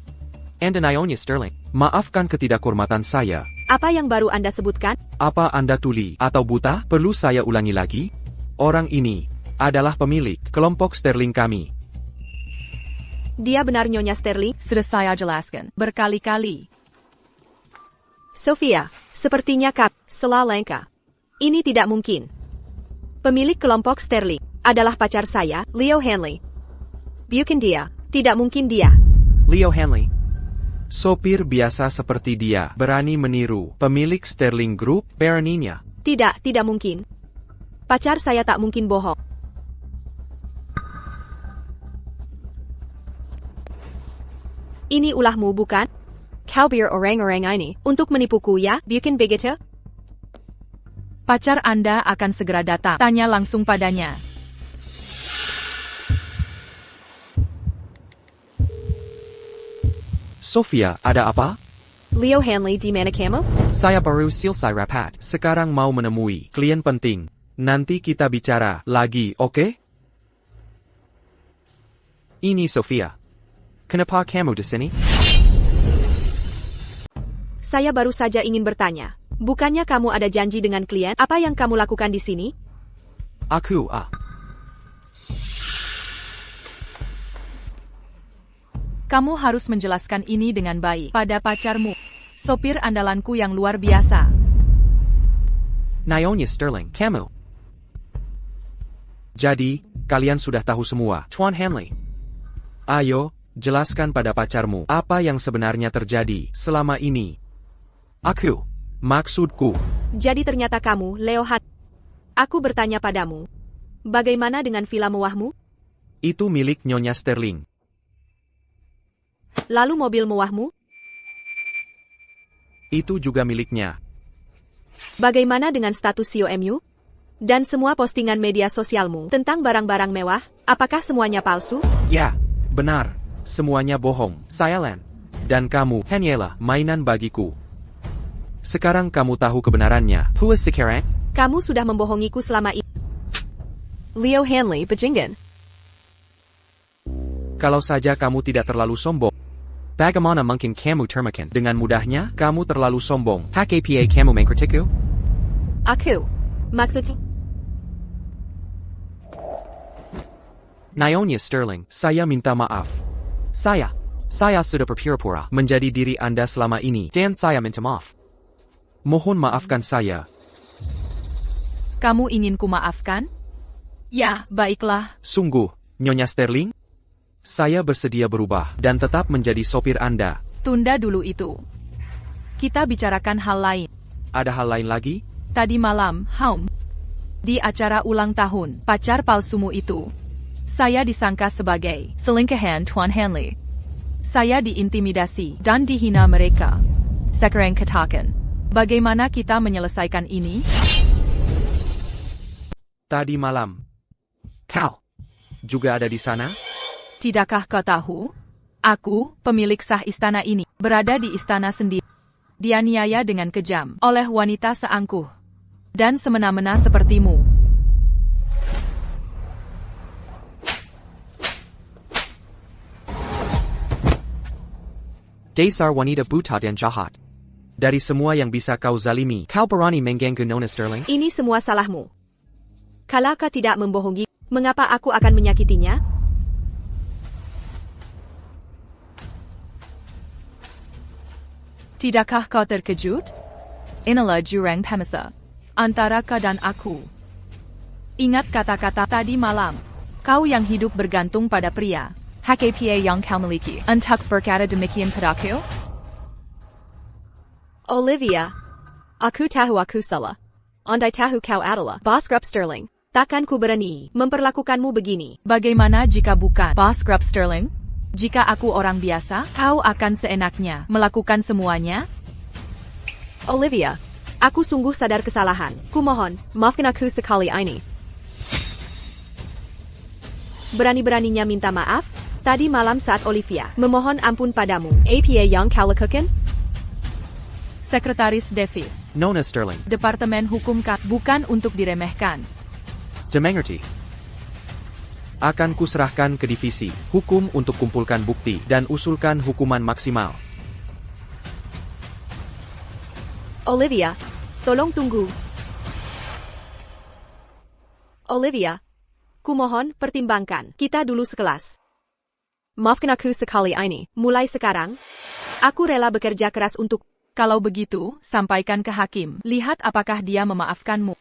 And Nyonya Sterling. Maafkan ketidakhormatan saya. Apa yang baru Anda sebutkan? Apa Anda tuli atau buta? Perlu saya ulangi lagi? Orang ini adalah pemilik kelompok Sterling kami. Dia benar Nyonya Sterling? Sudah saya jelaskan berkali-kali. Sophia, sepertinya salah langkah. Ini tidak mungkin. Pemilik kelompok Sterling adalah pacar saya, Leo Hanley. Bukan dia. Tidak mungkin dia. Leo Hanley. Sopir biasa seperti dia berani meniru pemilik Sterling Group, Baroninya. Tidak mungkin. Pacar saya tak mungkin bohong. Ini ulahmu bukan? Kau biar orang-orang ini untuk menipuku ya, bukan begitu? Pacar Anda akan segera datang. Tanya langsung padanya. Sophia, ada apa? Leo Hanley di mana kamu? Saya baru selesai rapat. Sekarang mau menemui klien penting. Nanti kita bicara lagi, oke? Ini Sophia. Kenapa kamu di sini? Saya baru saja ingin bertanya. Bukannya kamu ada janji dengan klien? Apa yang kamu lakukan di sini? Kamu harus menjelaskan ini dengan baik pada pacarmu. Sopir andalanku yang luar biasa. Nyonya Sterling, kamu. Jadi, kalian sudah tahu semua, Tuan Hanley. Ayo, jelaskan pada pacarmu apa yang sebenarnya terjadi selama ini. Maksudku. Jadi ternyata kamu, Leo Hanley. Aku bertanya padamu. Bagaimana dengan villa mewahmu? Itu milik Nyonya Sterling. Lalu mobil mewahmu? Itu juga miliknya. Bagaimana dengan status COMU? Dan semua postingan media sosialmu tentang barang-barang mewah, apakah semuanya palsu? Ya, benar. Semuanya bohong. Saya Len. Dan kamu hanyalah mainan bagiku. Sekarang kamu tahu kebenarannya. Puas sekarang? Kamu sudah membohongiku selama ini. Leo Hanley, bajingan. Kalau saja kamu tidak terlalu sombong. Bagaimana mungkin kamu termakan? Dengan mudahnya, kamu terlalu sombong. HKPA kamu mengkritikku? Maksudnya? Nyonya Sterling, saya minta maaf. Saya sudah berpura-pura menjadi diri Anda selama ini, dan saya minta maaf. Mohon maafkan saya. Kamu ingin ku maafkan? Ya, baiklah. Sungguh, Nyonya Sterling? Saya bersedia berubah dan tetap menjadi sopir Anda. Tunda dulu itu. Kita bicarakan hal lain. Ada hal lain lagi? Tadi malam, di acara ulang tahun, pacar palsumu itu. Saya disangka sebagai selingkuhan Tuan Hanley. Saya diintimidasi dan dihina mereka. Sekarang katakan, bagaimana kita menyelesaikan ini? Tadi malam. Kau juga ada di sana? Tidakkah kau tahu? Aku, pemilik sah istana ini, berada di istana sendiri. Dianiaya dengan kejam oleh wanita seangkuh dan semena-mena sepertimu. Dasar wanita buta dan jahat. Dari semua yang bisa kau zalimi, kau berani mengganggu Nona Sterling? Ini semua salahmu. Kalau kau tidak membohongi, mengapa aku akan menyakitinya? Tidakkah kau terkejut? Inilah jurang pemisah antara kau dan aku. Ingat kata-kata tadi malam. Kau yang hidup bergantung pada pria. HKPA yang kau miliki. Untuk berkata demikian padaku? Olivia, aku tahu aku salah. Andai tahu kau adalah Boss Grup Sterling, takkan ku berani memperlakukanmu begini. Bagaimana jika bukan Boss Grup Sterling? Jika aku orang biasa, kau akan seenaknya melakukan semuanya? Olivia, aku sungguh sadar kesalahan. Kumohon, maafkan aku sekali ini. Berani-beraninya minta maaf? Tadi malam saat Olivia memohon ampun padamu, apa yang kau lakukan? Sekretaris Davis, Nona Sterling. Departemen Hukum bukan untuk diremehkan. Dimengerti. Akan kuserahkan ke divisi hukum untuk kumpulkan bukti dan usulkan hukuman maksimal. Olivia, tolong tunggu. Olivia, kumohon pertimbangkan kita dulu sekelas. Maafkan aku sekali ini. Mulai sekarang, aku rela bekerja keras untuk. Kalau begitu, sampaikan ke hakim. Lihat apakah dia memaafkanmu.